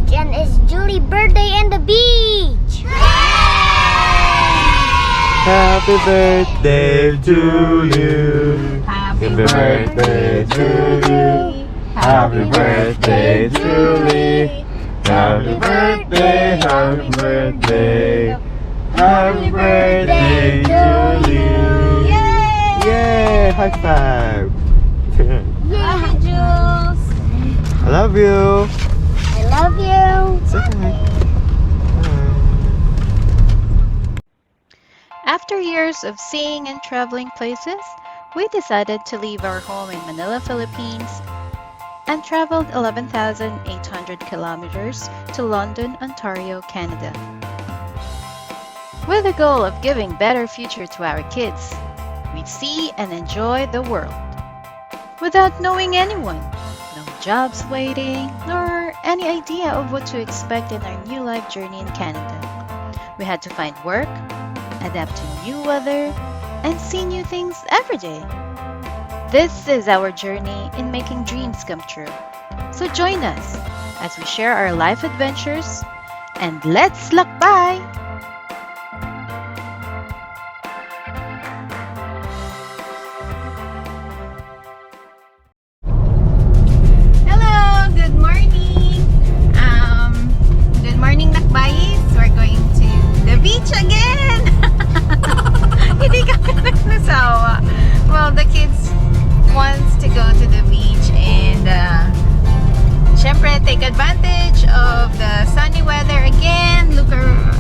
beach and it's Jules' birthday in the beach! Happy birthday to you. Happy birthday to you. Happy birthday, Julie. Happy birthday, happy birthday. Happy birthday, Julie. Yay! Yay! High five. Happy Jules! I love you. I love you! Say hi. After years of seeing and traveling places, we decided to leave our home in Manila, Philippines, and traveled 11,800 kilometers to London, Ontario, Canada. With the goal of giving better future to our kids, we'd see and enjoy the world. Without knowing anyone, no jobs waiting, nor any idea of what to expect in our new life journey in Canada. We had to find work, adapt to new weather, and see new things every day. This is our journey in making dreams come true. So join us as we share our life adventures, and let's lakbay! Hello, good morning. Good morning, Lakbayees. We're going to the beach again. Hindi kami nagsasawa. Well, the kids wants to go to the beach and syempre take advantage of the sunny weather again. Look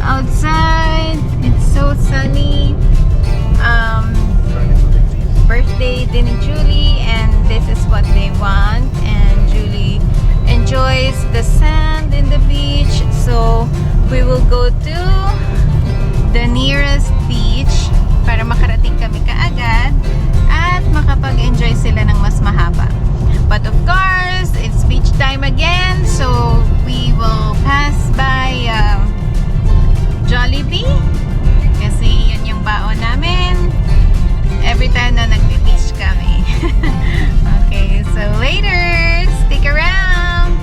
outside. It's so sunny. Birthday din ni Julie, and this is what they want, and Julie enjoys the sand in the beach, so we will go to the nearest beach para makarating kami kaagad at makapag-enjoy sila ng mas mahaba. But of course, it's beach time again, so we will pass by Jollibee kasi yun yung baon namin every time na nagbe-beach kami. Okay, so later, stick around.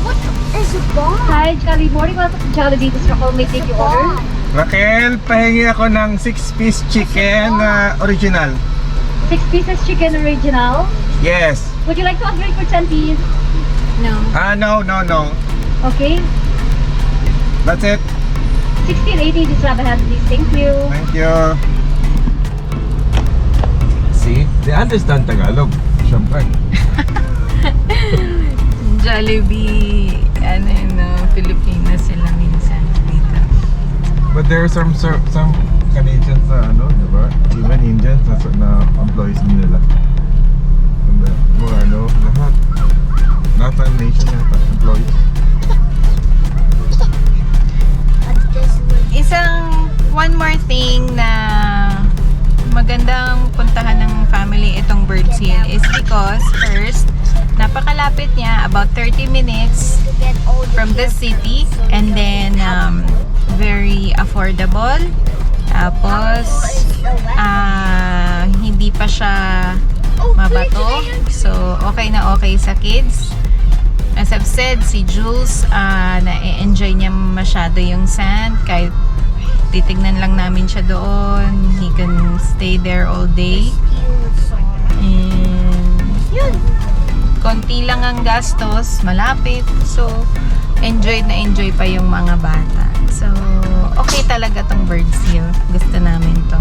What is a bomb? Hi, Jollibee. Morning, welcome to Jollibee. This is may take your order. Raquel, pahingi ako ng 6-piece chicken original. 6 pieces chicken original. Yes. Would you like to upgrade for 10 piece? No. No. Okay. That's it. 1680, just grab a hand, please. Thank you. Thank you. See? They understand Tagalog. Siyempre. Jollibee, Pilipinas sila minsan dito. But there are some Canadians na diba? Even Indians na employees nila. And lahat ng nation yata employees. One more thing na magandang puntahan ng family itong Birds Hill is because first, napakalapit niya, about 30 minutes from the city, and then very affordable. Tapos hindi pa siya mabato, so okay na okay sa kids. As I've said, si Jules na-enjoy niya masyado yung sand, kahit titignan lang namin siya doon. He can stay there all day. And yun, konti lang ang gastos, malapit. So, enjoy na enjoy pa yung mga bata. So, okay talaga tong Birds Hill. Gusto namin to.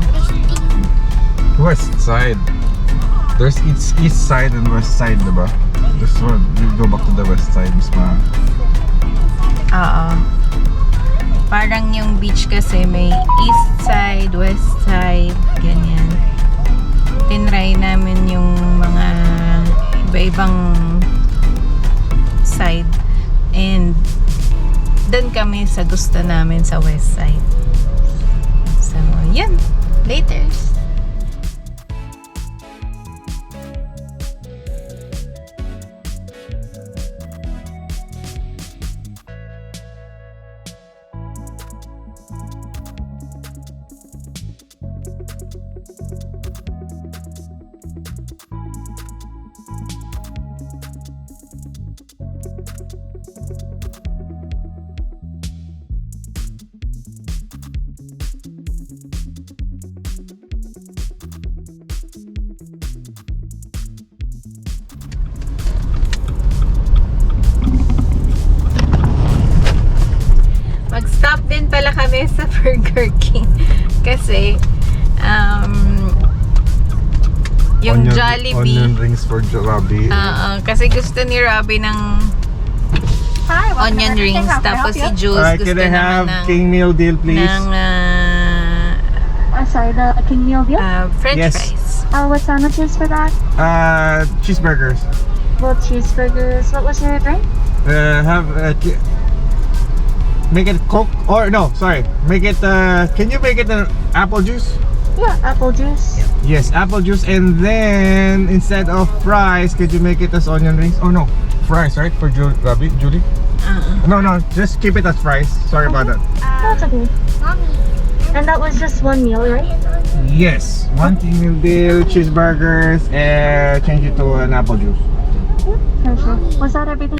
West side. There's east side and west side, diba? This one, we go back to the west side, mas Oo. Parang yung beach kasi may east side, west side, ganyan. Tinry namin yung mga iba-ibang side. And doon kami sa gusto namin sa west side. So, yun. Later. Mag-stop din pala kami sa Burger King kasi yung Jollibee onion rings for Robbie. kasi gusto ni Robbie ng onion rings, tapos si Jules gusto Can I have naman ng king meal deal, please? Sorry, the king meal deal? French Yes. fries. What sandwiches for that? Cheeseburgers. Both cheeseburgers. What was your drink? Make it Coke or no, sorry. Make it can you make it an apple juice? Yeah, apple juice. Yes, apple juice, and then instead of fries, could you make it as onion rings? Oh no, fries, right? For Julie? No, just keep it as fries. Sorry about that. That's okay. Mommy. And that was just one meal, right? Yes, one king meal deal, cheeseburgers, and change it to an apple juice. Yeah, sure. Was that everything?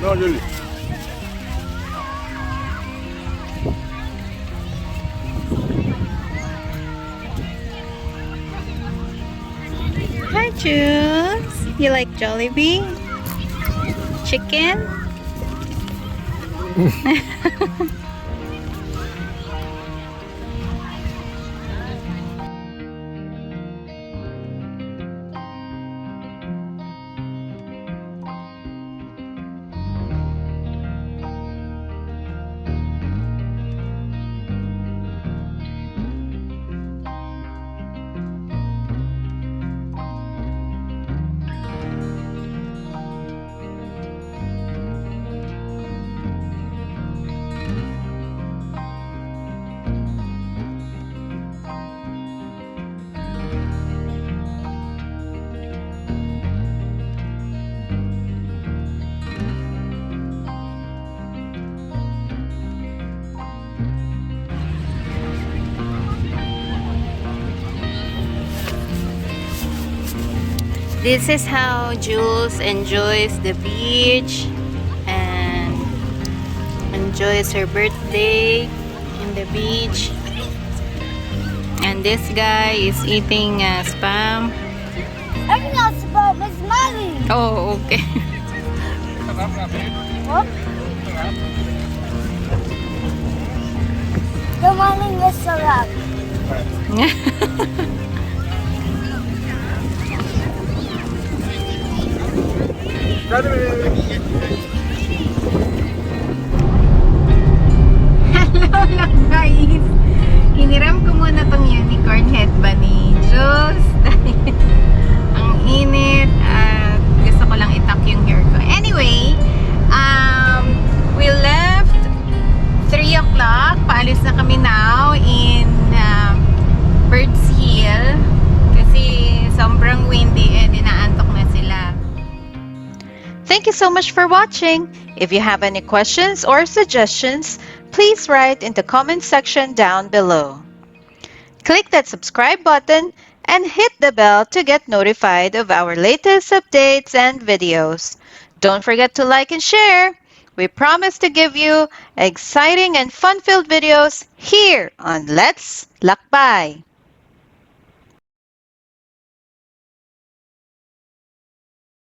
No, Julie. Hi, Jules. You like Jollibee? Chicken? This is how Jules enjoys the beach and enjoys her birthday in the beach. And this guy is eating spam. I'm not about Miss Molly. Oh, okay. What? The morning is sarap. Hello, Lakbayees! Hiniram ko muna tong unicorn head ba ni Jules. Ang init at gusto ko lang itak yung hair ko. Anyway, we left 3 o'clock. Paalis na kami now in Birds Hill kasi sobrang windy and inaantok na sila. Thank you so much for watching. If you have any questions or suggestions, please write in the comment section down below. Click that subscribe button and hit the bell to get notified of our latest updates and videos. Don't forget to like and share. We promise to give you exciting and fun-filled videos here on Let's Lakbay.